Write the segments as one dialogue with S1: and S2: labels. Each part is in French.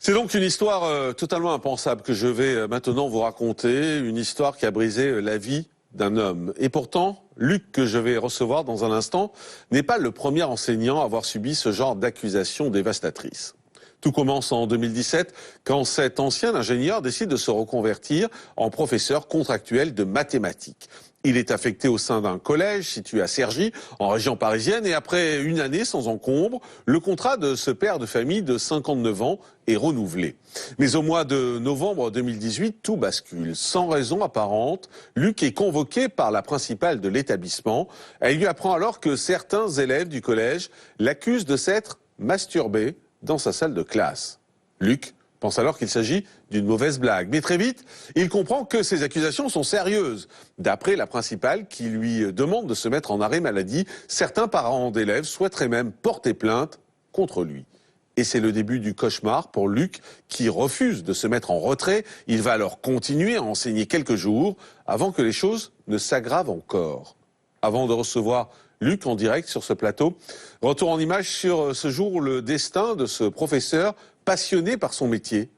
S1: C'est donc une histoire totalement impensable que je vais maintenant vous raconter, une histoire qui a brisé la vie d'un homme. Et pourtant, Luc, que je vais recevoir dans un instant, n'est pas le premier enseignant à avoir subi ce genre d'accusation dévastatrice. Tout commence en 2017 quand cet ancien ingénieur décide de se reconvertir en professeur contractuel de mathématiques. Il est affecté au sein d'un collège situé à Cergy, en région parisienne, et après une année sans encombre, le contrat de ce père de famille de 59 ans est renouvelé. Mais au mois de novembre 2018, tout bascule. Sans raison apparente, Luc est convoqué par la principale de l'établissement. Elle lui apprend alors que certains élèves du collège l'accusent de s'être masturbé dans sa salle de classe. Luc pense alors qu'il s'agit d'une mauvaise blague. Mais très vite, il comprend que ces accusations sont sérieuses. D'après la principale qui lui demande de se mettre en arrêt maladie, certains parents d'élèves souhaiteraient même porter plainte contre lui. Et c'est le début du cauchemar pour Luc qui refuse de se mettre en retrait. Il va alors continuer à enseigner quelques jours avant que les choses ne s'aggravent encore. Avant de recevoir Luc en direct sur ce plateau, retour en image sur ce jour où le destin de ce professeur passionné par son métier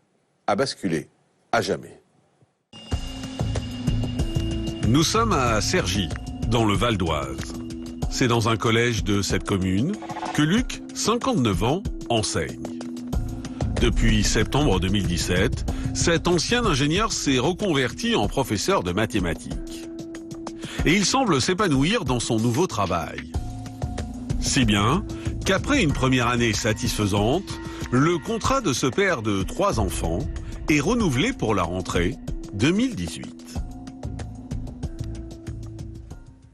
S1: a basculé à jamais. Nous sommes à Cergy, dans le Val d'Oise. C'est dans un collège de cette commune que Luc, 59 ans, enseigne. Depuis septembre 2017, cet ancien ingénieur s'est reconverti en professeur de mathématiques. Et il semble s'épanouir dans son nouveau travail. Si bien qu'après une première année satisfaisante, le contrat de ce père de 3 enfants est renouvelé pour la rentrée 2018.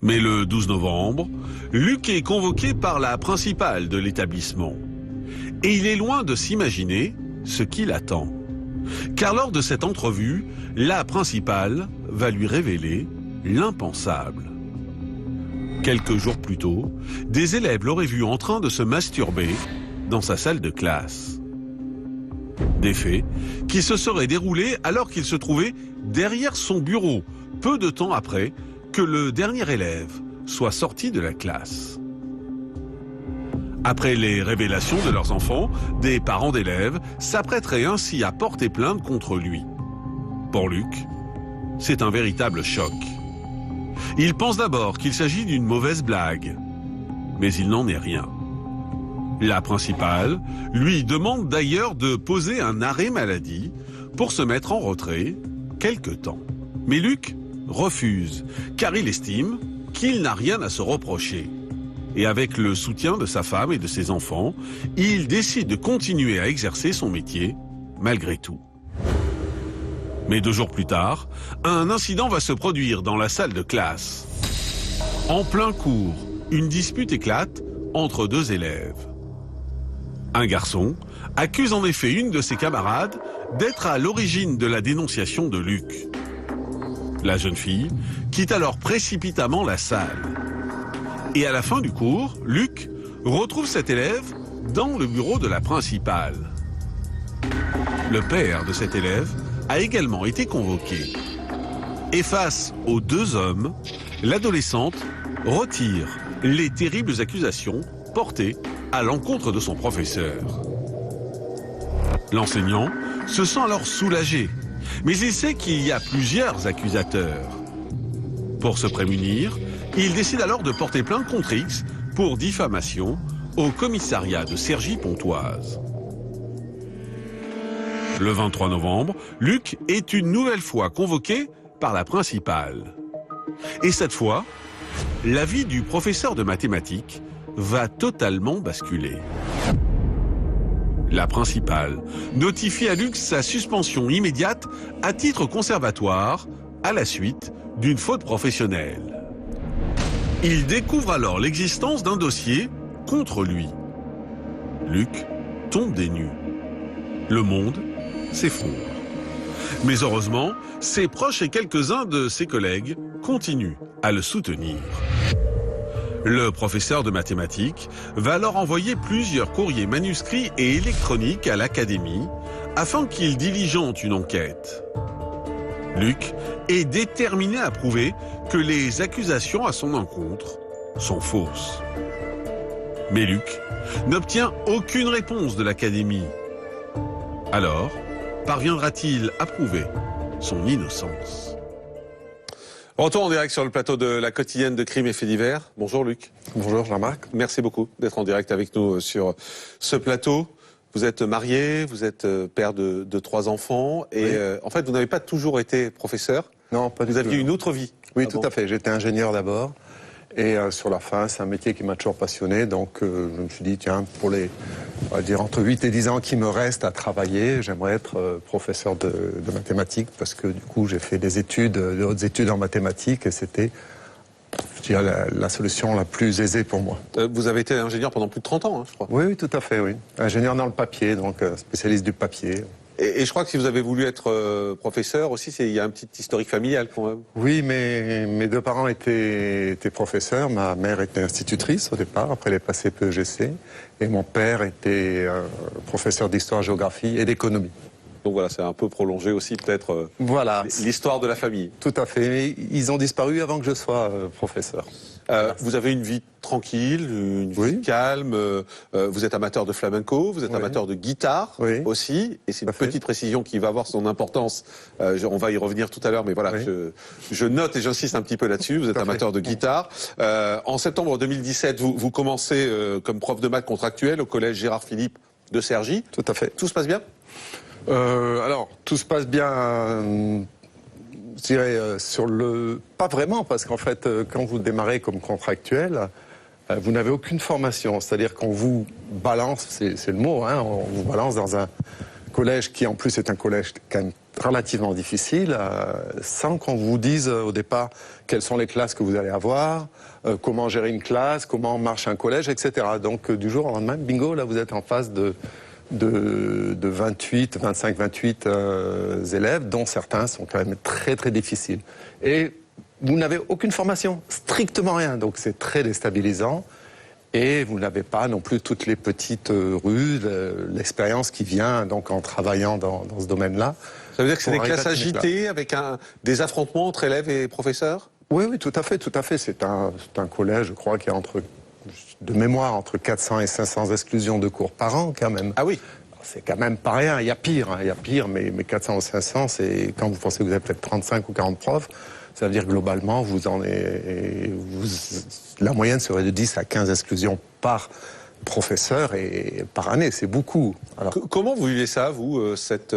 S1: Mais le 12 novembre, Luc est convoqué par la principale de l'établissement. Et il est loin de s'imaginer ce qui l'attend. Car lors de cette entrevue, la principale va lui révéler l'impensable. Quelques jours plus tôt, des élèves l'auraient vu en train de se masturber dans sa salle de classe. Des faits qui se seraient déroulés alors qu'il se trouvait derrière son bureau, peu de temps après que le dernier élève soit sorti de la classe. Après les révélations de leurs enfants, des parents d'élèves s'apprêteraient ainsi à porter plainte contre lui. Pour Luc, c'est un véritable choc. Il pense d'abord qu'il s'agit d'une mauvaise blague, mais il n'en est rien. La principale lui demande d'ailleurs de poser un arrêt maladie pour se mettre en retrait quelque temps. Mais Luc refuse, car il estime qu'il n'a rien à se reprocher. Et avec le soutien de sa femme et de ses enfants, il décide de continuer à exercer son métier malgré tout. Mais 2 jours plus tard, un incident va se produire dans la salle de classe. En plein cours, une dispute éclate entre 2 élèves. Un garçon accuse en effet une de ses camarades d'être à l'origine de la dénonciation de Luc. La jeune fille quitte alors précipitamment la salle. Et à la fin du cours, Luc retrouve cet élève dans le bureau de la principale. Le père de cet élève a également été convoqué. Et face aux 2 hommes, l'adolescente retire les terribles accusations portées à l'encontre de son professeur. L'enseignant se sent alors soulagé, mais il sait qu'il y a plusieurs accusateurs. Pour se prémunir, il décide alors de porter plainte contre X pour diffamation au commissariat de Cergy-Pontoise. Le 23 novembre, Luc est une nouvelle fois convoqué par la principale. Et cette fois, la vie du professeur de mathématiques va totalement basculer. La principale notifie à Luc sa suspension immédiate à titre conservatoire à la suite d'une faute professionnelle. Il découvre alors l'existence d'un dossier contre lui. Luc tombe des nues. Le monde s'effondre. Mais heureusement, ses proches et quelques-uns de ses collègues continuent à le soutenir. Le professeur de mathématiques va alors envoyer plusieurs courriers manuscrits et électroniques à l'académie afin qu'il diligente une enquête. Luc est déterminé à prouver que les accusations à son encontre sont fausses. Mais Luc n'obtient aucune réponse de l'académie. Alors, parviendra-t-il à prouver son innocence? Retour en direct sur le plateau de la quotidienne de Crimes et Faits divers. Bonjour Luc.
S2: Bonjour Jean-Marc.
S1: Merci beaucoup d'être en direct avec nous sur ce plateau. Vous êtes marié, vous êtes père de 3 enfants et
S2: Oui.
S1: en fait vous n'avez pas toujours été professeur.
S2: Non, pas du tout.
S1: Vous aviez une autre vie.
S2: Oui, tout à fait. J'étais ingénieur d'abord. Et sur la fin, c'est un métier qui m'a toujours passionné. Donc je me suis dit, tiens, pour les, on va dire, entre 8 et 10 ans qui me restent à travailler, j'aimerais être professeur de mathématiques parce que du coup, j'ai fait des études, de hautes études en mathématiques et c'était, je dirais, la solution la plus aisée pour moi.
S1: Vous avez été ingénieur pendant plus de 30 ans, hein, je crois.
S2: Oui, oui, tout à fait, oui. Ingénieur dans le papier, donc spécialiste du papier.
S1: Et je crois que si vous avez voulu être professeur aussi, il y a un petit historique familial quand même.
S2: Oui, mais mes 2 parents étaient professeurs. Ma mère était institutrice au départ, après elle est passée PEGC. Et mon père était professeur d'histoire-géographie et d'économie.
S1: Donc voilà, c'est un peu prolongé aussi peut-être
S2: Voilà.
S1: l'histoire de la famille.
S2: Tout à fait. Mais ils ont disparu avant que je sois professeur.
S1: Vous avez une vie tranquille, une vie calme, vous êtes amateur de flamenco, vous êtes amateur de guitare aussi, et c'est une petite précision qui va avoir son importance, on va y revenir tout à l'heure, mais voilà, je note et j'insiste un petit peu là-dessus, vous êtes amateur de guitare. En septembre 2017, vous commencez comme prof de maths contractuel au collège Gérard Philippe de Cergy.
S2: Tout à fait.
S1: Tout se passe bien?
S2: Alors, tout se passe bien... Je dirais sur le... Pas vraiment, parce qu'en fait, quand vous démarrez comme contractuel, vous n'avez aucune formation. C'est-à-dire qu'on vous balance, c'est le mot, hein, on vous balance dans un collège qui en plus est un collège quand même relativement difficile, sans qu'on vous dise au départ quelles sont les classes que vous allez avoir, comment gérer une classe, comment marche un collège, etc. Donc du jour au lendemain, bingo, là vous êtes en face de 25-28 élèves, dont certains sont quand même très très difficiles. Et vous n'avez aucune formation, strictement rien, donc c'est très déstabilisant. Et vous n'avez pas non plus toutes les petites ruses, l'expérience qui vient donc en travaillant dans ce domaine-là.
S1: Ça veut dire que c'est des classes agitées avec des affrontements entre élèves et professeurs?
S2: Oui, oui, tout à fait, tout à fait. C'est un collège, je crois, qui est de mémoire, entre 400 et 500 exclusions de cours par an, quand même.
S1: Ah oui.
S2: C'est quand même pas rien, il y a pire, mais 400 ou 500, c'est quand vous pensez que vous avez peut-être 35 ou 40 profs, ça veut dire globalement, la moyenne serait de 10 à 15 exclusions par professeur et par année, c'est beaucoup. Alors,
S1: comment vous vivez ça, vous, cet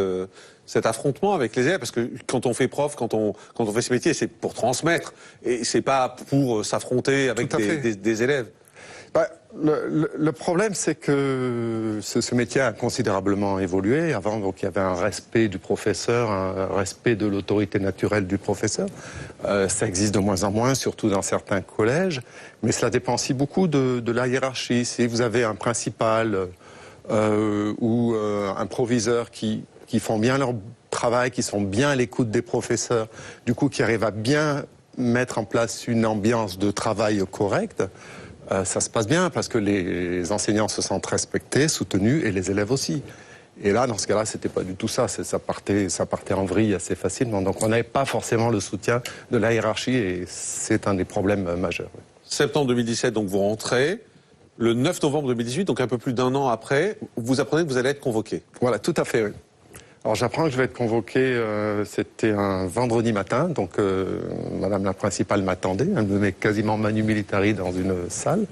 S1: affrontement avec les élèves? Parce que quand on fait prof, quand on fait ce métier, c'est pour transmettre, et c'est pas pour s'affronter avec des élèves.
S2: Bah, le problème, c'est que ce métier a considérablement évolué. Avant, donc, il y avait un respect du professeur, un respect de l'autorité naturelle du professeur. Ça existe de moins en moins, surtout dans certains collèges. Mais cela dépend aussi beaucoup de la hiérarchie. Si vous avez un principal ou un proviseur qui font bien leur travail, qui sont bien à l'écoute des professeurs, du coup, qui arrivent à bien mettre en place une ambiance de travail correcte, ça se passe bien parce que les enseignants se sentent respectés, soutenus et les élèves aussi. Et là, dans ce cas-là, c'était pas du tout ça. Ça partait en vrille assez facilement. Donc on n'avait pas forcément le soutien de la hiérarchie et c'est un des problèmes majeurs.
S1: Septembre 2017, donc vous rentrez. Le 9 novembre 2018, donc un peu plus d'1 an après, vous apprenez que vous allez être convoqué.
S2: Voilà, tout à fait, oui. Alors j'apprends que je vais être convoqué, c'était un vendredi matin, donc madame la principale m'attendait, elle me met quasiment manu militari dans une salle,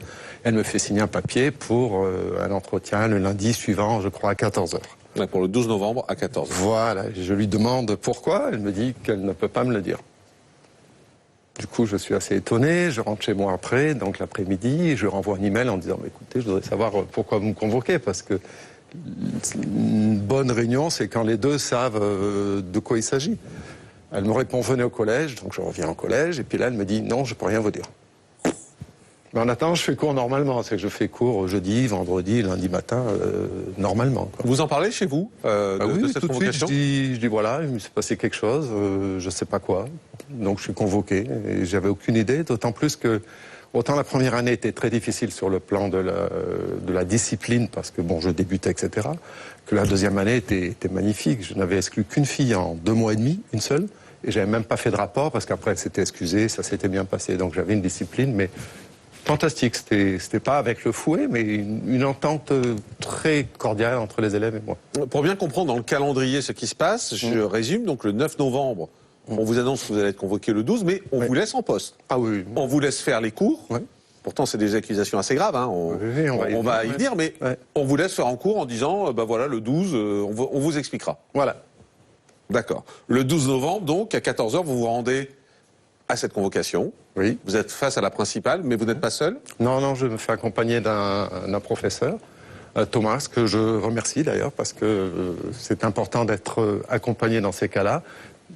S2: elle me fait signer un papier pour un entretien le lundi suivant, je crois à 14h.
S1: Ouais, pour le 12 novembre à 14h.
S2: Voilà, je lui demande pourquoi, elle me dit qu'elle ne peut pas me le dire. Du coup, je suis assez étonné, je rentre chez moi après, donc l'après-midi, et je renvoie un email en disant, écoutez, je voudrais savoir pourquoi vous me convoquez, parce que une bonne réunion, c'est quand les deux savent de quoi il s'agit. Elle me répond, venez au collège, donc je reviens au collège, et puis là, elle me dit, non, je ne peux rien vous dire. Mais en attendant, je fais cours normalement, c'est que je fais cours jeudi, vendredi, lundi matin, normalement. Quoi.
S1: Vous en parlez chez vous
S2: oui,
S1: de cette
S2: tout de suite,
S1: convocation?
S2: je dis voilà, il s'est passé quelque chose, je ne sais pas quoi, donc je suis convoqué, et j'avais aucune idée, d'autant plus que autant la première année était très difficile sur le plan de la discipline, parce que bon, je débutais, etc., que la deuxième année était magnifique. Je n'avais exclu qu'une fille en 2 mois et demi, une seule, et j'avais même pas fait de rapport, parce qu'après elle s'était excusée, ça s'était bien passé. Donc j'avais une discipline, mais Fantastique, c'était pas avec le fouet, mais une entente très cordiale entre les élèves et moi.
S1: Pour bien comprendre dans le calendrier ce qui se passe, je résume, donc le 9 novembre, on vous annonce que vous allez être convoqué le 12, mais on vous laisse en poste.
S2: Ah oui.
S1: On vous laisse faire les cours.
S2: Ouais.
S1: Pourtant, c'est des accusations assez graves, hein. On va y venir, mais on vous laisse faire en cours en disant, ben voilà, le 12, on vous expliquera.
S2: Voilà.
S1: D'accord. Le 12 novembre, donc, à 14h, vous vous rendez à cette convocation.
S2: Oui.
S1: Vous êtes face à la principale, mais vous n'êtes pas seul.
S2: Non, je me fais accompagner d'un professeur, Thomas, que je remercie d'ailleurs, parce que c'est important d'être accompagné dans ces cas-là.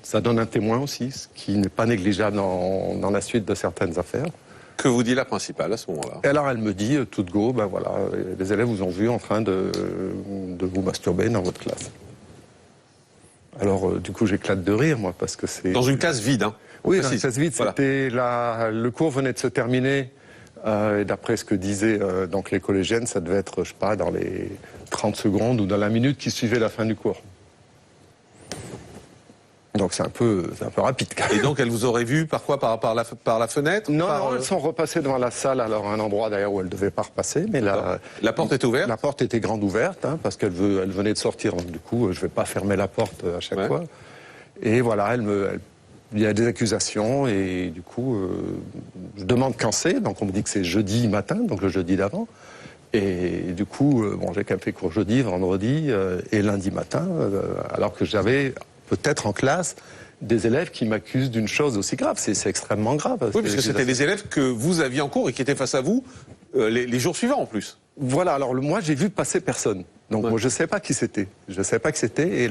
S2: Ça donne un témoin aussi, ce qui n'est pas négligeable dans la suite de certaines affaires.
S1: Que vous dit la principale à ce moment-là?
S2: Et alors elle me dit, tout de go, ben voilà, les élèves vous ont vu en train de vous masturber dans votre classe. Alors du coup j'éclate de rire, moi, parce que c'est...
S1: Dans une classe vide, hein.
S2: Oui, dans une classe vide, c'était le cours venait de se terminer. Et d'après ce que disaient donc les collégiennes, ça devait être, je sais pas, dans les 30 secondes ou dans la minute qui suivait la fin du cours. Donc c'est un peu rapide.
S1: Et donc elles vous auraient vu par quoi? Par la fenêtre?
S2: Non, elles sont repassées devant la salle, alors un endroit d'ailleurs où elles ne devaient pas repasser, mais
S1: la porte était ouverte?
S2: La porte était grande ouverte, hein, parce qu'elle venait de sortir, donc du coup je ne vais pas fermer la porte à chaque fois. Et voilà, il y a des accusations, et du coup je demande quand c'est, donc on me dit que c'est jeudi matin, donc le jeudi d'avant. Et du coup, j'ai quand même fait cours jeudi, vendredi et lundi matin, alors que j'avais peut-être en classe des élèves qui m'accusent d'une chose aussi grave. C'est extrêmement grave.
S1: Oui, parce que c'était des élèves que vous aviez en cours et qui étaient face à vous les jours suivants en plus.
S2: Voilà, alors moi j'ai vu passer personne. Donc moi je ne sais pas qui c'était. Je ne sais pas qui c'était,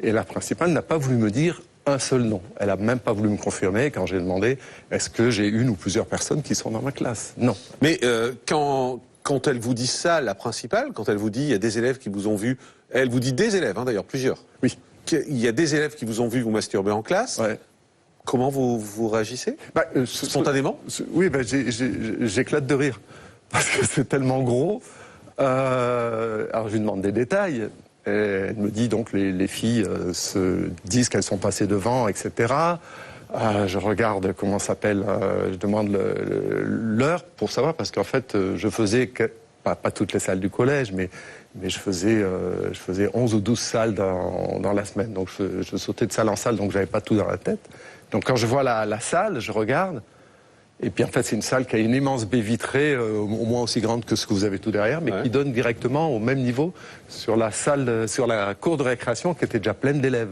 S2: et la principale n'a pas voulu me dire un seul nom. Elle n'a même pas voulu me confirmer quand j'ai demandé est-ce que j'ai une ou plusieurs personnes qui sont dans ma classe. Non.
S1: Mais quand elle vous dit ça, la principale, quand elle vous dit il y a des élèves qui vous ont vu, elle vous dit des élèves, hein, d'ailleurs plusieurs.
S2: Oui.
S1: Il y a des élèves qui vous ont vu vous masturber en classe. Ouais. Comment vous réagissez? Spontanément?
S2: Oui, j'éclate de rire. Parce que c'est tellement gros. Alors je lui demande des détails. Et elle me dit donc les filles se disent qu'elles sont passées devant, etc. Je regarde comment s'appelle, je demande l'heure pour savoir, parce qu'en fait je faisais, pas toutes les salles du collège, mais je faisais 11 ou 12 salles dans la semaine. Donc je sautais de salle en salle, donc j'avais pas tout dans la tête. Donc quand je vois la salle, je regarde. Et puis en fait, c'est une salle qui a une immense baie vitrée, au moins aussi grande que ce que vous avez tout derrière, mais qui donne directement au même niveau sur la salle, sur la cour de récréation qui était déjà pleine d'élèves.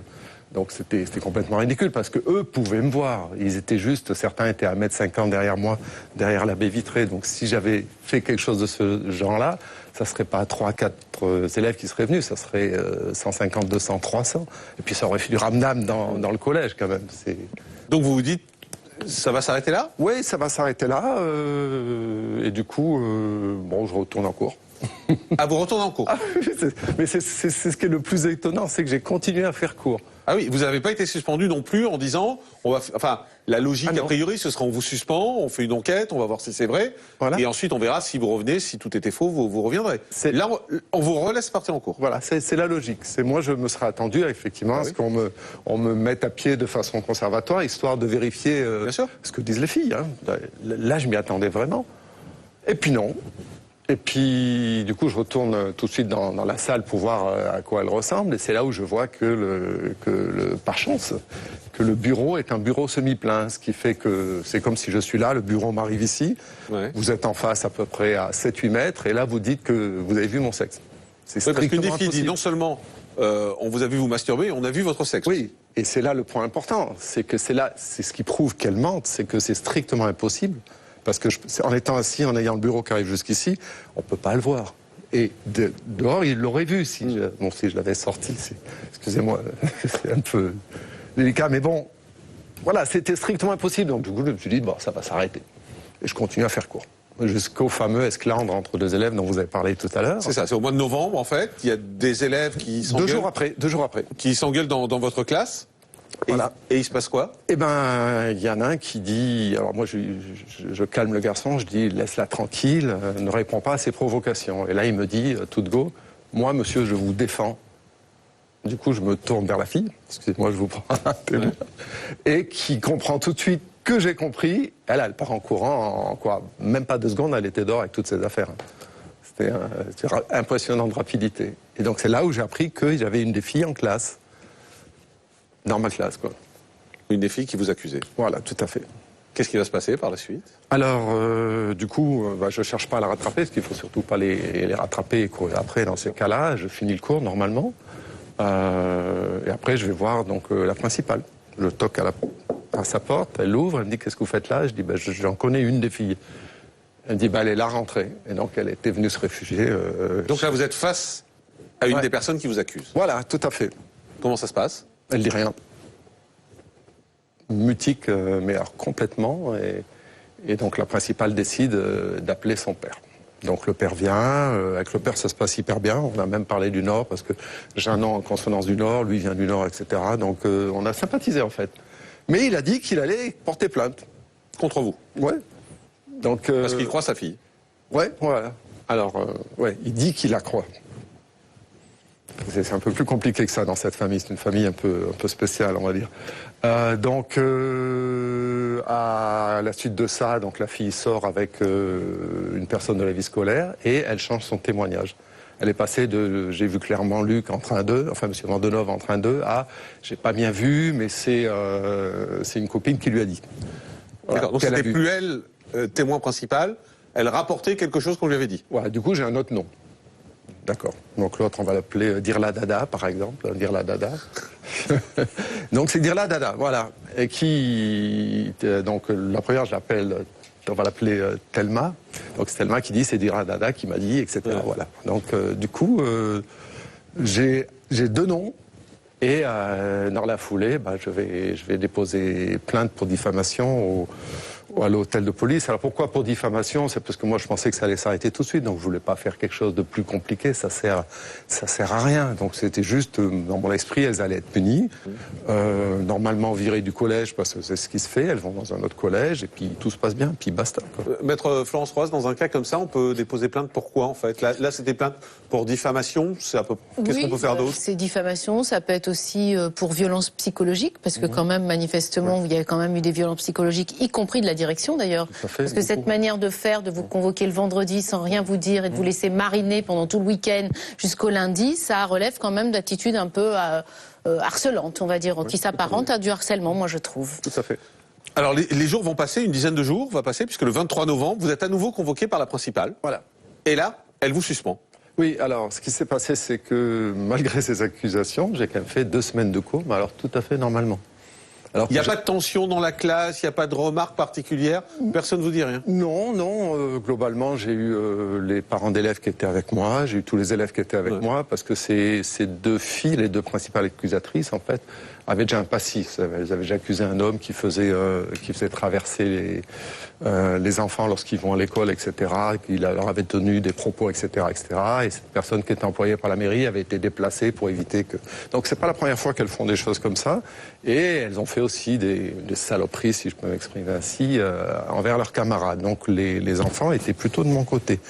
S2: Donc c'était complètement ridicule, parce que eux pouvaient me voir. Ils étaient juste, certains étaient à 1,50 m derrière moi, derrière la baie vitrée. Donc si j'avais fait quelque chose de ce genre-là, ça serait pas 3 à 4 élèves qui seraient venus, ça serait 150, 200, 300. Et puis ça aurait fait du ramdam dans le collège quand même.
S1: Donc vous vous dites, ça va s'arrêter là?
S2: Oui, ça va s'arrêter là. Et du coup, je retourne en cours.
S1: Ah, vous retournez en cours?
S2: Mais c'est ce qui est le plus étonnant, c'est que j'ai continué à faire cours.
S1: Ah oui, vous n'avez pas été suspendu non plus en disant, la logique a priori, ce sera on vous suspend, on fait une enquête, on va voir si c'est vrai, et ensuite on verra si vous revenez, si tout était faux, vous reviendrez. Là, on vous relaisse partir en cours.
S2: Voilà, c'est la logique. Moi, je me serais attendu effectivement à ce qu'on me mette à pied de façon conservatoire, histoire de vérifier ce que disent les filles. Hein. Là, je m'y attendais vraiment. Et puis non. Et puis, du coup, je retourne tout de suite dans la salle pour voir à quoi elle ressemble. Et c'est là où je vois par chance, que le bureau est un bureau semi-plein. Ce qui fait que c'est comme si je suis là, le bureau m'arrive ici. Ouais. Vous êtes en face à peu près à 7-8 mètres. Et là, vous dites que vous avez vu mon sexe.
S1: C'est parce qu'une des filles dit non seulement on vous a vu vous masturber, on a vu votre sexe.
S2: Oui, et c'est là le point important. C'est que c'est ce qui prouve qu'elle mente, c'est que c'est strictement impossible. Parce que en étant assis, en ayant le bureau qui arrive jusqu'ici, on ne peut pas le voir. Et dehors, il l'aurait vu si je l'avais sorti. Excusez-moi, c'est un peu délicat, mais bon, voilà, c'était strictement impossible. Donc du coup, je me suis dit, ça va s'arrêter. Et je continue à faire cours. Jusqu'au fameux esclandre entre deux élèves dont vous avez parlé tout à l'heure.
S1: C'est ça, c'est au mois de novembre, en fait. Il y a des élèves qui s'engueulent.
S2: 2 jours après.
S1: Qui s'engueulent dans votre classe. Voilà. Et il se passe quoi?
S2: Eh ben, il y en a un qui dit, alors moi je calme le garçon, je dis laisse-la tranquille, ne réponds pas à ses provocations. Et là il me dit, tout de go, moi monsieur je vous défends. Du coup je me tourne vers la fille, excusez-moi je vous prends un témoin, et qui comprend tout de suite que j'ai compris, elle part en courant, en quoi, même pas 2 secondes, elle était dehors avec toutes ses affaires. C'était impressionnant de rapidité. Et donc c'est là où j'ai appris que j'avais une des filles en classe, dans ma classe, quoi.
S1: Une des filles qui vous accusait.
S2: Voilà, tout à fait.
S1: Qu'est-ce qui va se passer par la suite?
S2: Alors, du coup, je cherche pas à la rattraper, parce qu'il faut surtout pas les rattraper et courir après. Dans ces cas-là, je finis le cours normalement. Et après, je vais voir donc la principale. Je toque à sa porte, elle ouvre, elle me dit qu'est-ce que vous faites là? Je dis j'en connais une des filles. Elle me dit elle est là rentrée. Et donc elle était venue se réfugier.
S1: Donc là vous êtes face à une des personnes qui vous accuse.
S2: Voilà, tout à fait.
S1: Comment ça se passe?
S2: Elle dit rien. Mutique, mais alors complètement. Et donc la principale décide d'appeler son père. Donc le père vient, avec le père ça se passe hyper bien, on a même parlé du Nord parce que j'ai un nom en consonance du Nord, lui vient du Nord, etc. Donc on a sympathisé en fait. Mais il a dit qu'il allait porter plainte.
S1: Contre vous?
S2: Ouais. Donc,
S1: parce qu'il croit sa fille?
S2: Ouais, voilà. Alors, ouais, il dit qu'il la croit. C'est un peu plus compliqué que ça dans cette famille, c'est une famille un peu spéciale, on va dire. Donc, à la suite de ça, donc la fille sort avec une personne de la vie scolaire et elle change son témoignage. Elle est passée de j'ai vu clairement Luc en train de, enfin monsieur Vandenove en train de, à j'ai pas bien vu, mais c'est une copine qui lui a dit. Voilà,
S1: d'accord, donc c'était plus elle, témoin principal, elle rapportait quelque chose qu'on lui avait dit.
S2: Voilà, du coup j'ai un autre nom. D'accord. Donc l'autre, on va l'appeler Dirla Dada, par exemple. Dirla Dada. Donc c'est Dirla Dada, voilà. Et qui, donc la première, je l'appelle, on va l'appeler Thelma. Donc c'est Thelma qui dit, c'est Dirla Dada qui m'a dit, etc. Ouais. Voilà. Donc du coup, j'ai 2 noms. Et dans la foulée, je vais déposer plainte pour diffamation à l'hôtel de police. Alors pourquoi pour diffamation? C'est parce que moi je pensais que ça allait s'arrêter tout de suite, donc je voulais pas faire quelque chose de plus compliqué, ça sert à rien. Donc c'était juste, dans mon esprit, elles allaient être punies, normalement virées du collège, parce que c'est ce qui se fait, elles vont dans un autre collège, et puis tout se passe bien, puis basta, quoi.
S1: Maître Florence Roise, dans un cas comme ça, on peut déposer plainte pour quoi en fait? Là c'était plainte pour diffamation, qu'est-ce qu'on peut faire d'autre?
S3: C'est diffamation, ça peut être aussi pour violence psychologique, parce que quand même, manifestement, il y a quand même eu des violences psychologiques, y compris de la direction d'ailleurs. Parce que cette manière de faire, de vous convoquer le vendredi sans rien vous dire et de vous laisser mariner pendant tout le week-end jusqu'au lundi, ça relève quand même d'attitudes un peu harcelantes, on va dire, qui s'apparentent à du harcèlement, moi je trouve.
S2: Tout à fait.
S1: Alors les jours vont passer, une dizaine de jours va passer, puisque le 23 novembre, vous êtes à nouveau convoqué par la principale. Voilà. Et là, elle vous suspend.
S2: Oui, alors ce qui s'est passé, c'est que malgré ces accusations, j'ai quand même fait 2 semaines de cours, mais alors tout à fait normalement. Alors,
S1: il n'y a pas de tension dans la classe, il n'y a pas de remarques particulières, personne ne vous dit rien?
S2: Non, globalement, j'ai eu les parents d'élèves qui étaient avec moi, j'ai eu tous les élèves qui étaient avec moi, parce que ces 2 filles, les 2 principales accusatrices, en fait, avaient déjà un passif. Elles avaient déjà accusé un homme qui faisait traverser les enfants lorsqu'ils vont à l'école, etc., qu'il leur avait tenu des propos, etc., etc., et cette personne qui était employée par la mairie avait été déplacée pour éviter que... Donc c'est pas la première fois qu'elles font des choses comme ça, et elles ont fait aussi des saloperies, si je peux m'exprimer ainsi, envers leurs camarades. Donc les enfants étaient plutôt de mon côté.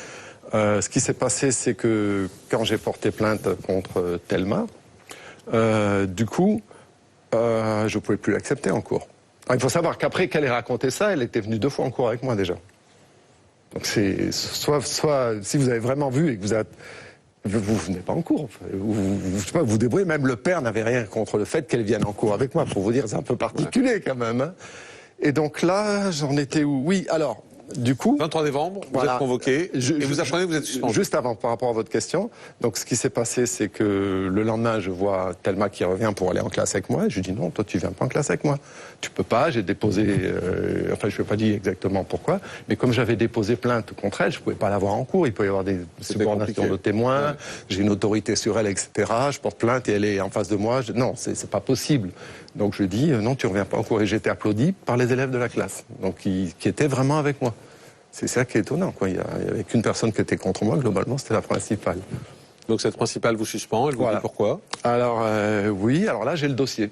S2: Ce qui s'est passé, c'est que quand j'ai porté plainte contre Thelma, du coup, je ne pouvais plus l'accepter en cours. Alors, il faut savoir qu'après qu'elle ait raconté ça, elle était venue 2 fois en cours avec moi déjà. Donc c'est soit si vous avez vraiment vu et que vous venez pas en cours, je sais pas, vous débrouillez. Même le père n'avait rien contre le fait qu'elle vienne en cours avec moi. Pour vous dire, c'est un peu particulier quand même. Hein. Et donc là, j'en étais où? Oui, alors. Du coup,
S1: 23 novembre, vous êtes convoqué, et vous apprenez que vous êtes suspendu.
S2: Juste avant, par rapport à votre question, donc ce qui s'est passé, c'est que le lendemain, je vois Thelma qui revient pour aller en classe avec moi, et je lui dis non, toi tu viens pas en classe avec moi. Tu peux pas, j'ai déposé, enfin je ne vais pas dire exactement pourquoi, mais comme j'avais déposé plainte contre elle, je pouvais pas l'avoir en cours, il peut y avoir des subordinations de témoins, j'ai une autorité sur elle, etc. Je porte plainte et elle est en face de moi, non, c'est pas possible. Donc je dis non, tu reviens pas en cours, et j'ai été applaudi par les élèves de la classe, donc qui étaient vraiment avec moi. C'est ça qui est étonnant, quoi. Il n'y avait qu'une personne qui était contre moi, globalement, c'était la principale.
S1: Donc cette principale vous suspend, elle vous dit pourquoi?
S2: Alors oui, alors là j'ai le dossier.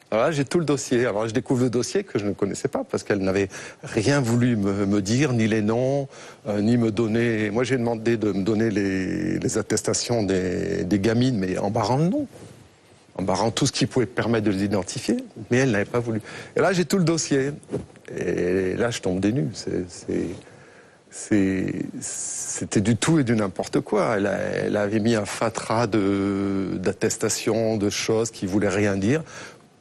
S2: Alors là j'ai tout le dossier. Alors là, je découvre le dossier que je ne connaissais pas, parce qu'elle n'avait rien voulu me dire, ni les noms, ni me donner... Moi j'ai demandé de me donner les attestations des gamines, mais en barrant le nom. en barrant tout ce qui pouvait permettre de les identifier, mais elle n'avait pas voulu. Et là, j'ai tout le dossier. Et là, je tombe des nues. C'était du tout et du n'importe quoi. Elle avait mis un fatras d'attestations, de choses qui voulaient rien dire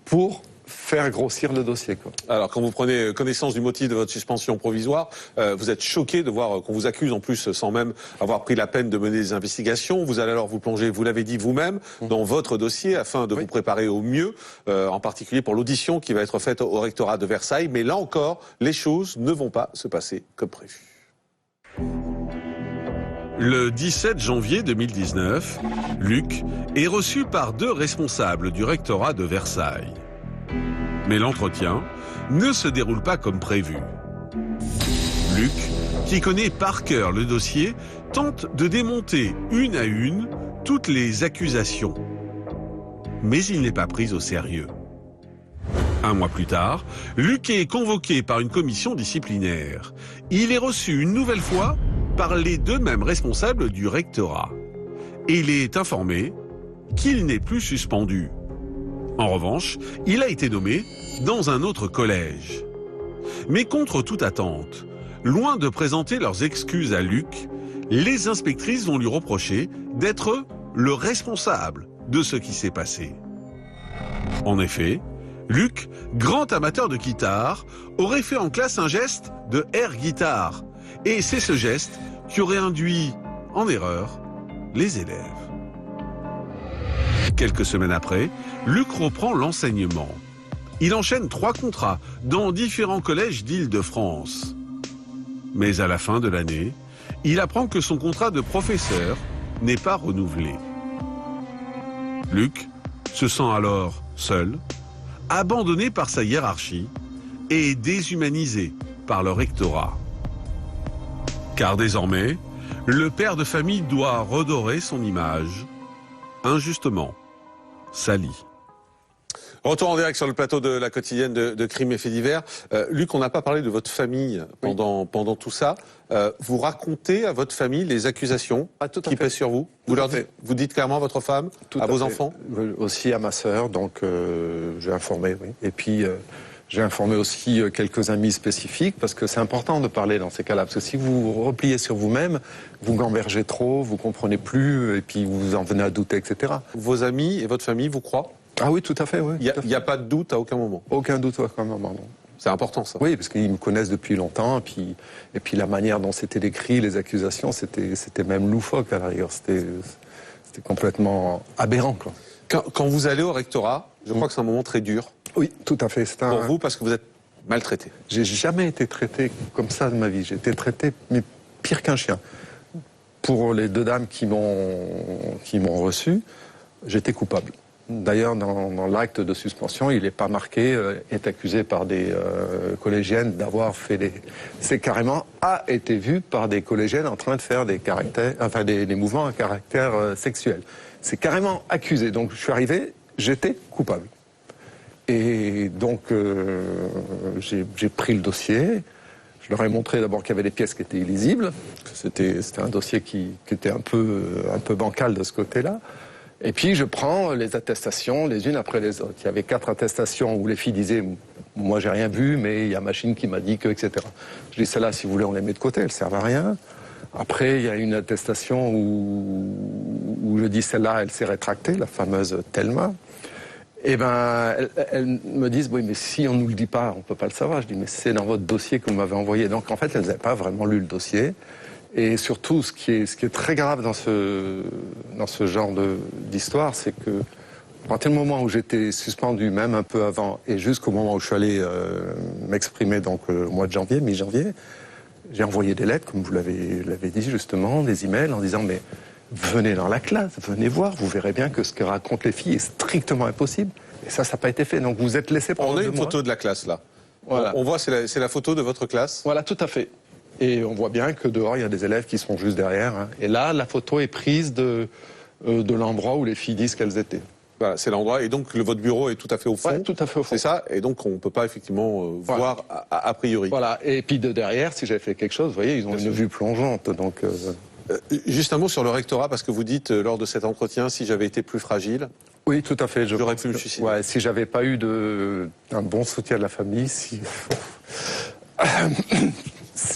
S2: pour faire grossir le dossier, quoi.
S1: Alors, quand vous prenez connaissance du motif de votre suspension provisoire, vous êtes choqué de voir qu'on vous accuse en plus sans même avoir pris la peine de mener des investigations. Vous allez alors vous plonger, vous l'avez dit vous-même, dans votre dossier afin de vous préparer au mieux, en particulier pour l'audition qui va être faite au rectorat de Versailles. Mais là encore, les choses ne vont pas se passer comme prévu.
S4: Le 17 janvier 2019, Luc est reçu par 2 responsables du rectorat de Versailles. Mais l'entretien ne se déroule pas comme prévu. Luc, qui connaît par cœur le dossier, tente de démonter une à une toutes les accusations. Mais il n'est pas pris au sérieux. Un mois plus tard, Luc est convoqué par une commission disciplinaire. Il est reçu une nouvelle fois par les 2 mêmes responsables du rectorat. Et il est informé qu'il n'est plus suspendu. En revanche, il a été nommé dans un autre collège. Mais contre toute attente, loin de présenter leurs excuses à Luc, les inspectrices vont lui reprocher d'être le responsable de ce qui s'est passé. En effet, Luc, grand amateur de guitare, aurait fait en classe un geste de air guitare. Et c'est ce geste qui aurait induit en erreur les élèves. Quelques semaines après, Luc reprend l'enseignement. Il enchaîne 3 contrats dans différents collèges d'Île-de-France. Mais à la fin de l'année, il apprend que son contrat de professeur n'est pas renouvelé. Luc se sent alors seul, abandonné par sa hiérarchie et déshumanisé par le rectorat. Car désormais, le père de famille doit redorer son image, injustement sali.
S1: Retour en direct sur le plateau de la quotidienne de Crimes et Faits divers. Luc, on n'a pas parlé de votre famille pendant tout ça. Vous racontez à votre famille les accusations qui pèsent sur vous. Vous dites clairement à votre femme, à vos enfants?
S2: Aussi à ma sœur, donc j'ai informé, oui. Et puis j'ai informé aussi quelques amis spécifiques, parce que c'est important de parler dans ces cas-là. Parce que si vous repliez sur vous-même, vous gambergez trop, vous comprenez plus, et puis vous en venez à douter, etc.
S1: Vos amis et votre famille vous croient?
S2: Ah oui, tout à fait, oui.
S1: Il n'y a pas de doute à aucun moment?
S2: Aucun doute à aucun moment, non.
S1: C'est important, ça.
S2: Oui, parce qu'ils me connaissent depuis longtemps, et puis la manière dont c'était décrit, les accusations, c'était même loufoque à l'arrière. C'était complètement aberrant, quoi.
S1: Quand vous allez au rectorat, je crois que c'est un moment très dur.
S2: Oui, tout à fait.
S1: Pour vous, parce que vous êtes maltraité.
S2: J'ai jamais été traité comme ça de ma vie. J'ai été traité, mais pire qu'un chien. Pour les 2 dames qui m'ont reçu, j'étais coupable. D'ailleurs, dans l'acte de suspension, il n'est pas marqué est accusé par des collégiennes d'avoir fait des... C'est carrément a été vu par des collégiennes en train de faire des mouvements à caractère sexuel. C'est carrément accusé. Donc je suis arrivé, j'étais coupable. Et donc j'ai pris le dossier. Je leur ai montré d'abord qu'il y avait des pièces qui étaient illisibles. C'était un dossier qui était un peu bancal de ce côté-là. Et puis je prends les attestations les unes après les autres. Il y avait 4 attestations où les filles disaient « moi j'ai rien vu, mais il y a machine qui m'a dit que, etc. » Je dis « celle-là, si vous voulez, on les met de côté, elles ne servent à rien. » Après, il y a une attestation où je dis « celle-là, elle s'est rétractée, la fameuse Thelma. » Eh ben, elles me disent « oui, mais si on ne nous le dit pas, on ne peut pas le savoir. » Je dis « mais c'est dans votre dossier que vous m'avez envoyé. » Donc en fait, elles n'avaient pas vraiment lu le dossier. Et surtout, ce qui est très grave dans ce genre d'histoire, c'est que à partir du moment où j'étais suspendu, même un peu avant, et jusqu'au moment où je suis allé m'exprimer, donc au mois de janvier, mi-janvier, j'ai envoyé des lettres, comme vous l'avez dit justement, des emails en disant « mais venez dans la classe, venez voir, vous verrez bien que ce que racontent les filles est strictement impossible. » Et ça n'a pas été fait, donc vous êtes laissé prendre.
S1: On a une photo de la classe, là.
S2: Voilà.
S1: On voit, c'est la photo de votre classe.
S2: Voilà, tout à fait. Et on voit bien que dehors, il y a des élèves qui sont juste derrière. Hein. Et là, la photo est prise de l'endroit où les filles disent qu'elles étaient.
S1: Voilà, c'est l'endroit. Et donc, votre bureau est tout à fait au fond.
S2: Ouais, tout à fait au fond.
S1: C'est ça. Et donc, on ne peut pas effectivement voir a priori.
S2: Voilà. Et puis de derrière, si j'avais fait quelque chose, vous voyez, ils ont une vue plongeante. Donc,
S1: juste un mot sur le rectorat, parce que vous dites, lors de cet entretien, si j'avais été plus fragile.
S2: Oui, tout à fait.
S1: J'aurais pu me suicider.
S2: Ouais, si j'avais pas eu un bon soutien de la famille, si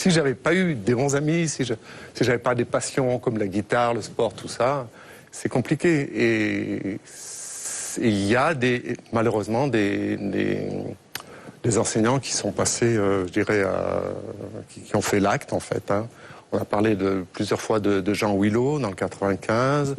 S2: j'avais pas eu des bons amis, si j'avais pas des passions comme la guitare, le sport, tout ça, c'est compliqué. Et il y a malheureusement des enseignants qui sont passés, je dirais, qui ont fait l'acte en fait. Hein. On a parlé plusieurs fois de Jean Willow dans le 95.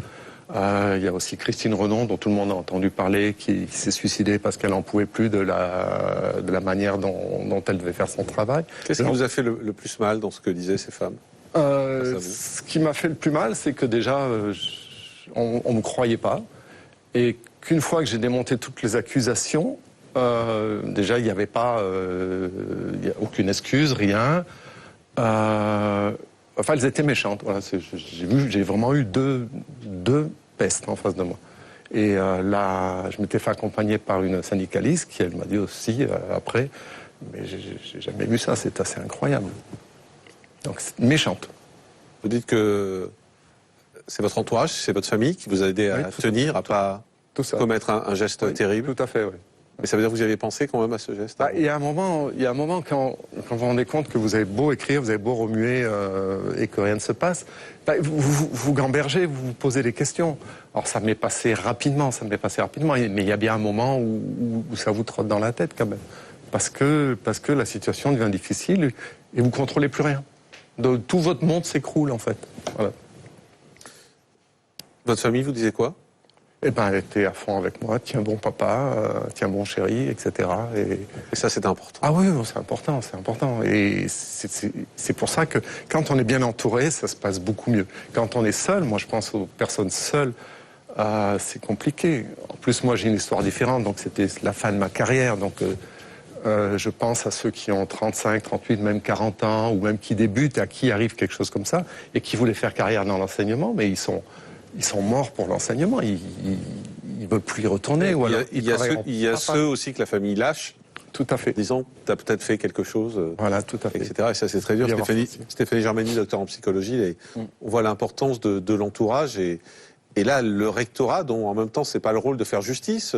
S2: Il y a aussi Christine Renon, dont tout le monde a entendu parler, qui s'est suicidée parce qu'elle n'en pouvait plus de la manière dont elle devait faire son travail.
S1: Qu'est-ce qui vous a fait le plus mal dans ce que disaient ces femmes?
S2: Ce qui m'a fait le plus mal, c'est que déjà, on ne me croyait pas. Et qu'une fois que j'ai démonté toutes les accusations, déjà, il n'y avait pas aucune excuse, rien. Enfin, elles étaient méchantes. Voilà, j'ai vraiment eu deux pestes en face de moi. Et là, je m'étais fait accompagner par une syndicaliste qui, elle m'a dit aussi après, mais j'ai jamais vu ça, c'est assez incroyable. Donc, c'est méchante.
S1: Vous dites que c'est votre entourage, c'est votre famille qui vous a aidé à tenir, à pas commettre un geste terrible.
S2: Tout à fait, oui.
S1: Mais ça veut dire que vous y avez pensé quand même à ce geste?
S2: Il y a un moment quand vous vous rendez compte que vous avez beau écrire, vous avez beau remuer et que rien ne se passe, vous gambergez, vous vous posez des questions. Alors ça m'est passé rapidement, mais il y a bien un moment où ça vous trotte dans la tête quand même. Parce que la situation devient difficile et vous contrôlez plus rien. Donc, tout votre monde s'écroule en fait. Voilà.
S1: Votre famille vous disait quoi?
S2: Eh ben, elle était à fond avec moi. Tiens bon papa, tiens bon chéri, etc.
S1: Et ça, c'est important.
S2: Ah oui, c'est important, c'est important. Et c'est pour ça que quand on est bien entouré, ça se passe beaucoup mieux. Quand on est seul, moi je pense aux personnes seules, c'est compliqué. En plus, moi j'ai une histoire différente, donc c'était la fin de ma carrière. Donc je pense à ceux qui ont 35, 38, même 40 ans, ou même qui débutent, à qui arrive quelque chose comme ça, et qui voulaient faire carrière dans l'enseignement, mais ils sont morts pour l'enseignement, ils veulent plus y retourner.
S1: Il y a ceux aussi que la famille lâche.
S2: Tout à fait.
S1: Disons, tu as peut-être fait quelque chose,
S2: voilà, tout à fait.
S1: etc. Et ça, c'est très dur. Stéphanie Germany, docteur en psychologie, on voit l'importance de l'entourage. Et là, le rectorat, dont en même temps, c'est pas le rôle de faire justice,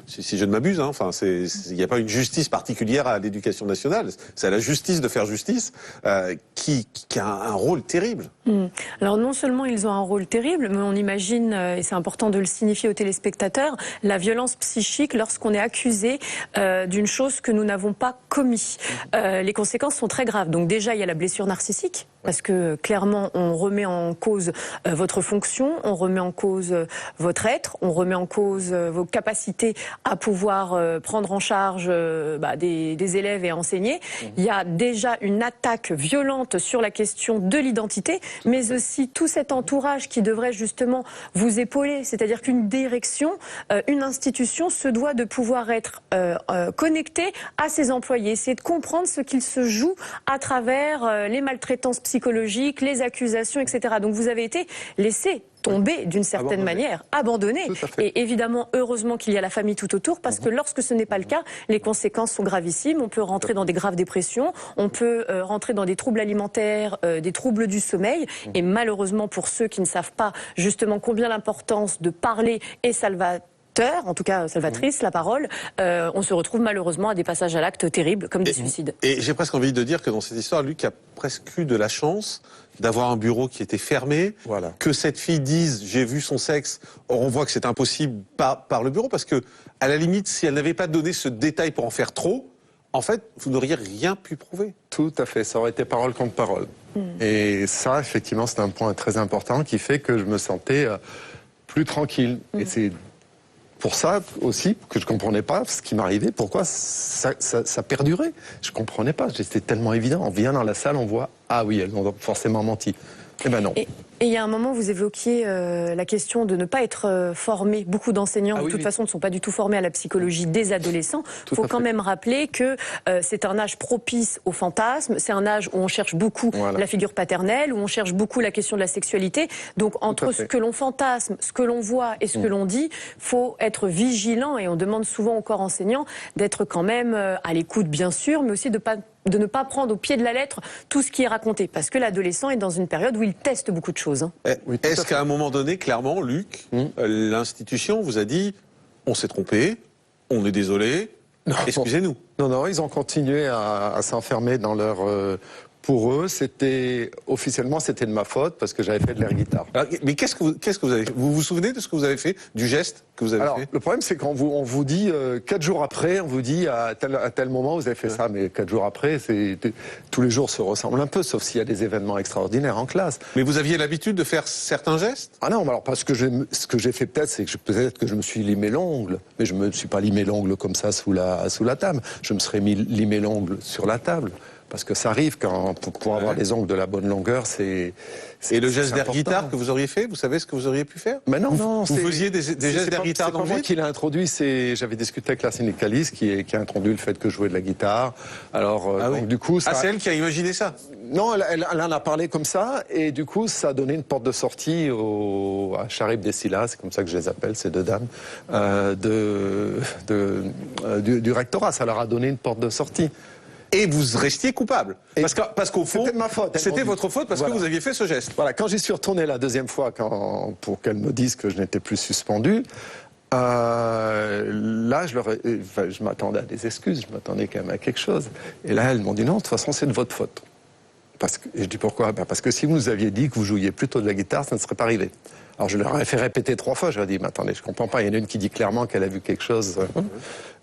S1: si je ne m'abuse, hein, enfin, il n'y a pas une justice particulière à l'éducation nationale. C'est à la justice de faire justice qui a un rôle terrible.
S5: Alors non seulement ils ont un rôle terrible, mais on imagine, et c'est important de le signifier aux téléspectateurs, la violence psychique lorsqu'on est accusé d'une chose que nous n'avons pas commis. Les conséquences sont très graves. Donc déjà, il y a la blessure narcissique, parce que clairement, on remet en cause votre fonction, on remet en cause votre être, on remet en cause vos capacités à pouvoir prendre en charge des élèves et enseigner. Il y a déjà une attaque violente sur la question de l'identité, mais aussi tout cet entourage qui devrait justement vous épauler. C'est-à-dire qu'une direction, une institution se doit de pouvoir être connectée à ses employés. C'est de comprendre ce qu'il se joue à travers les maltraitances psychologiques, les accusations, etc. Donc vous avez été laissé tomber d'une certaine manière, abandonné. Et évidemment, heureusement qu'il y a la famille tout autour, parce que lorsque ce n'est pas le cas, les conséquences sont gravissimes. On peut rentrer dans des graves dépressions, on peut rentrer dans des troubles alimentaires, des troubles du sommeil. Et malheureusement, pour ceux qui ne savent pas justement combien l'importance de parler est salvateur, en tout cas salvatrice, la parole, on se retrouve malheureusement à des passages à l'acte terribles, comme des suicides.
S1: Et j'ai presque envie de dire que dans cette histoire, Luc a presque eu de la chance d'avoir un bureau qui était fermé, que cette fille dise « j'ai vu son sexe », or on voit que c'est impossible par le bureau, parce que à la limite, si elle n'avait pas donné ce détail pour en faire trop, en fait, vous n'auriez rien pu prouver.
S2: Tout à fait, ça aurait été parole contre parole. Et ça, effectivement, c'est un point très important qui fait que je me sentais plus tranquille. Et c'est pour ça aussi que je comprenais pas ce qui m'arrivait, pourquoi ça perdurait. Je comprenais pas, c'était tellement évident. On vient dans la salle, on voit, ah oui, elles ont forcément menti. Eh ben non.
S5: Et il y a un moment, vous évoquiez la question de ne pas être formé. Beaucoup d'enseignants, de toute façon, ne sont pas du tout formés à la psychologie des adolescents. Il faut quand même rappeler que c'est un âge propice au fantasme. C'est un âge où on cherche beaucoup la figure paternelle, où on cherche beaucoup la question de la sexualité. Donc, entre ce que l'on fantasme, ce que l'on voit et ce que l'on dit, faut être vigilant. Et on demande souvent au corps enseignant d'être quand même à l'écoute, bien sûr, mais aussi de ne pas de ne pas prendre au pied de la lettre tout ce qui est raconté, parce que l'adolescent est dans une période où il teste beaucoup de choses. Hein.
S2: Oui,
S1: Est-ce qu'à un moment donné, clairement, Luc, l'institution vous a dit on s'est trompé, on est désolé, excusez-nous?
S2: Non, ils ont continué à s'enfermer dans leur... pour eux, officiellement, c'était de ma faute parce que j'avais fait de l'air guitare.
S1: Alors, mais qu'est-ce que vous avez fait? Vous vous souvenez de ce que vous avez fait, du geste que vous avez fait?
S2: Le problème, c'est qu'on vous dit 4 jours après, on vous dit à tel moment vous avez fait ça, mais 4 jours après, tous les jours se ressemblent un peu, sauf s'il y a des événements extraordinaires en classe.
S1: Mais vous aviez l'habitude de faire certains gestes?
S2: Ah non, alors parce que ce que j'ai fait peut-être, c'est que peut-être que je me suis limé l'ongle, mais je me suis pas limé l'ongle comme ça sous la table. Je me serais limé l'ongle sur la table. Parce que ça arrive pour avoir les ongles de la bonne longueur, c'est.
S1: Et le geste d'air guitare que vous auriez fait, vous savez ce que vous auriez pu faire?
S2: Mais non,
S1: vous faisiez des gestes d'air guitare dans le
S2: vide. C'est pas moi qui l'ai introduit, j'avais discuté avec la syndicaliste qui a introduit le fait que je jouais de la guitare. Alors, donc, du coup,
S1: c'est elle qui a imaginé ça?
S2: Non, elle en a parlé comme ça, et du coup, ça a donné une porte de sortie à Charib Dessila, c'est comme ça que je les appelle, ces deux dames, du rectorat. Ça leur a donné une porte de sortie.
S1: Et vous restiez coupable. Parce qu'au fond,
S2: c'était ma faute.
S1: C'était votre faute parce que vous aviez fait ce geste.
S2: Voilà, quand j'y suis retourné la deuxième fois, pour qu'elle me dise que je n'étais plus suspendu, là, je m'attendais à des excuses, je m'attendais quand même à quelque chose. Et là, elles m'ont dit non, de toute façon, c'est de votre faute. Et je dis pourquoi? Parce que si vous nous aviez dit que vous jouiez plutôt de la guitare, ça ne serait pas arrivé. Alors je leur ai fait répéter 3 fois, je leur ai dit, mais attendez, je comprends pas, il y en a une qui dit clairement qu'elle a vu quelque chose.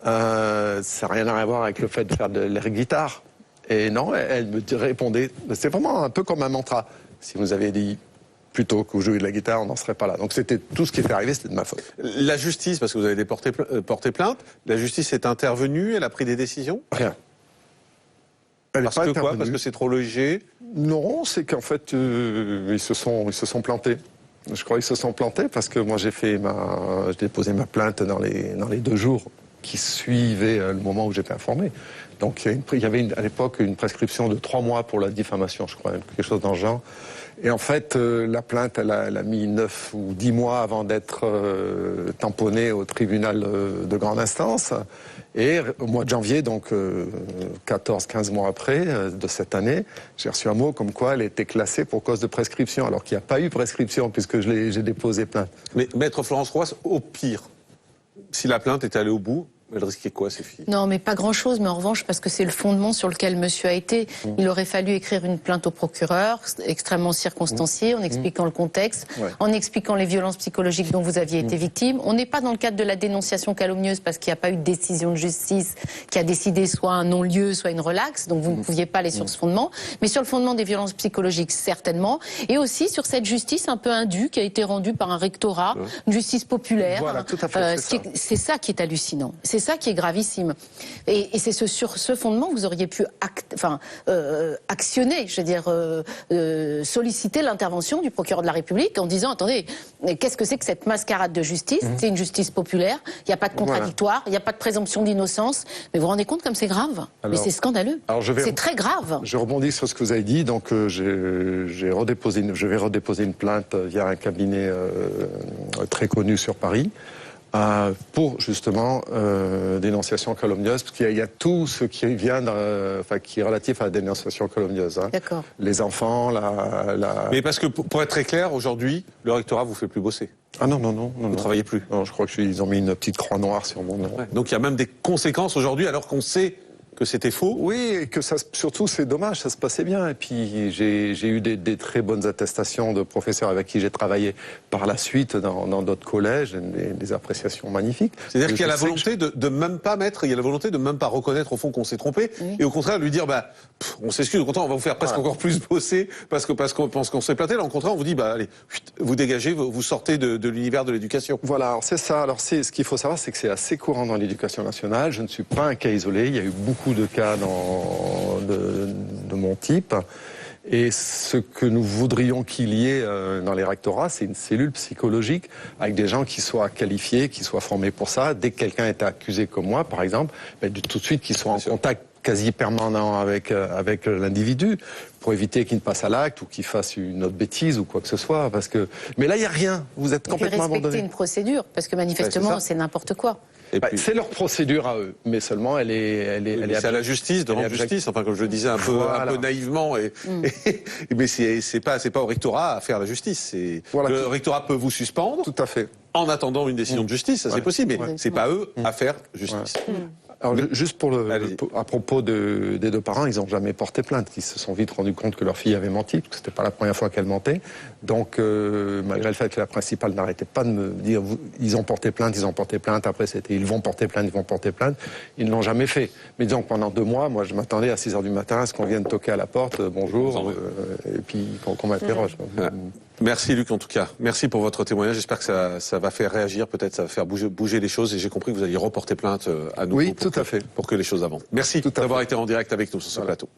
S2: Ça n'a rien à voir avec le fait de faire de l'air guitare. Et non, elle me répondait, c'est vraiment un peu comme un mantra. Si vous aviez dit plutôt que vous jouiez de la guitare, on n'en serait pas là. Donc c'était tout ce qui était arrivé, c'était de ma faute.
S1: La justice, parce que vous avez porté plainte, la justice est intervenue, elle a pris des décisions?
S2: Rien.
S1: Parce que quoi? Parce que c'est trop léger?
S2: Non, c'est qu'en fait, ils se sont plantés. Je crois qu'ils se sont plantés parce que moi j'ai déposé ma plainte dans les 2 jours qui suivaient le moment où j'étais informé. Donc il y avait à l'époque une prescription de 3 mois pour la diffamation, je crois, quelque chose dans le genre. Et en fait, la plainte, elle a mis 9 ou 10 mois avant d'être tamponnée au tribunal de grande instance. Et au mois de janvier, donc 14-15 mois après de cette année, j'ai reçu un mot comme quoi elle était classée pour cause de prescription, alors qu'il n'y a pas eu prescription puisque j'ai déposé plainte.
S1: Mais Maître Florence Roy, au pire, si la plainte était allée au bout, elle risquait quoi, ces filles?
S3: Non, mais pas grand-chose. Mais en revanche, parce que c'est le fondement sur lequel monsieur a été, il aurait fallu écrire une plainte au procureur, extrêmement circonstanciée, en expliquant le contexte, en expliquant les violences psychologiques dont vous aviez été victime. On n'est pas dans le cadre de la dénonciation calomnieuse parce qu'il n'y a pas eu de décision de justice qui a décidé soit un non-lieu, soit une relaxe. Donc vous ne pouviez pas aller sur ce fondement. Mais sur le fondement des violences psychologiques, certainement. Et aussi sur cette justice un peu indue qui a été rendue par un rectorat, une justice populaire.
S2: Voilà, tout à fait.
S3: C'est ça qui est hallucinant. C'est ça qui est gravissime. Et c'est sur ce fondement que vous auriez pu actionner, je veux dire, solliciter l'intervention du procureur de la République en disant, attendez, qu'est-ce que c'est que cette mascarade de justice? C'est une justice populaire, il n'y a pas de contradictoire, il n'y a pas de présomption d'innocence. Mais vous vous rendez compte comme c'est grave? Mais c'est scandaleux. C'est très grave.
S2: Je rebondis sur ce que vous avez dit. Donc je vais redéposer une plainte via un cabinet très connu sur Paris. Pour justement dénonciation calomnieuse, parce qu'il y a tout ce qui vient, qui est relatif à la dénonciation calomnieuse. Hein.
S3: D'accord.
S2: Les enfants,
S1: Mais parce que pour être très clair, aujourd'hui, le rectorat vous fait plus bosser.
S2: Ah non.
S1: Vous travaillez plus.
S2: Non, je crois qu'ils ont mis une petite croix noire sur mon nom.
S1: Ouais. Donc il y a même des conséquences aujourd'hui, alors qu'on sait que c'était faux.
S2: Oui, et que surtout c'est dommage, ça se passait bien. Et puis j'ai eu des très bonnes attestations de professeurs avec qui j'ai travaillé par la suite dans d'autres collèges, des appréciations magnifiques.
S1: C'est-à-dire qu'il y a la volonté de même pas mettre, il y a la volonté de même pas reconnaître au fond qu'on s'est trompé, et au contraire lui dire on s'excuse, au contraire on va vous faire presque encore plus bosser parce qu'on pense qu'on s'est planté. Là au contraire on vous dit allez, vous dégagez, vous sortez de l'univers de l'éducation.
S2: Voilà, alors c'est ça. Alors ce qu'il faut savoir, c'est que c'est assez courant dans l'éducation nationale. Je ne suis pas un cas isolé. Il y a eu beaucoup de cas de mon type. Et ce que nous voudrions qu'il y ait dans les rectorats, c'est une cellule psychologique avec des gens qui soient qualifiés, qui soient formés pour ça. Dès que quelqu'un est accusé comme moi, par exemple, tout de suite qu'ils soient en contact quasi permanent avec l'individu pour éviter qu'il ne passe à l'acte ou qu'il fasse une autre bêtise ou quoi que ce soit. Mais là, il n'y a rien. Vous êtes complètement abandonné.
S3: Respecter une procédure, parce que manifestement, c'est n'importe quoi.
S2: C'est leur procédure à eux, mais seulement elle est
S1: c'est à la justice de rendre justice. Enfin, comme je le disais un peu naïvement, mais c'est pas au rectorat à faire la justice. Le rectorat peut vous suspendre.
S2: Tout à fait.
S1: En attendant une décision de justice, ça c'est possible, mais c'est pas eux à faire justice.
S2: Alors, juste à propos des deux parents, ils n'ont jamais porté plainte. Ils se sont vite rendus compte que leur fille avait menti, parce que c'était pas la première fois qu'elle mentait. Donc, malgré le fait que la principale n'arrêtait pas de me dire, ils ont porté plainte. Après, c'était, ils vont porter plainte. Ils ne l'ont jamais fait. Mais disons que pendant 2 mois, moi, je m'attendais à 6h du matin à ce qu'on vienne toquer à la porte, bonjour, et puis qu'on m'interroge.
S1: Merci Luc en tout cas. Merci pour votre témoignage. J'espère que ça va faire réagir, peut-être ça va faire bouger les choses. Et j'ai compris que vous alliez reporter plainte à nouveau
S2: Oui, tout à fait.
S1: Pour que les choses avancent. Merci d'avoir été en direct avec nous sur ce plateau.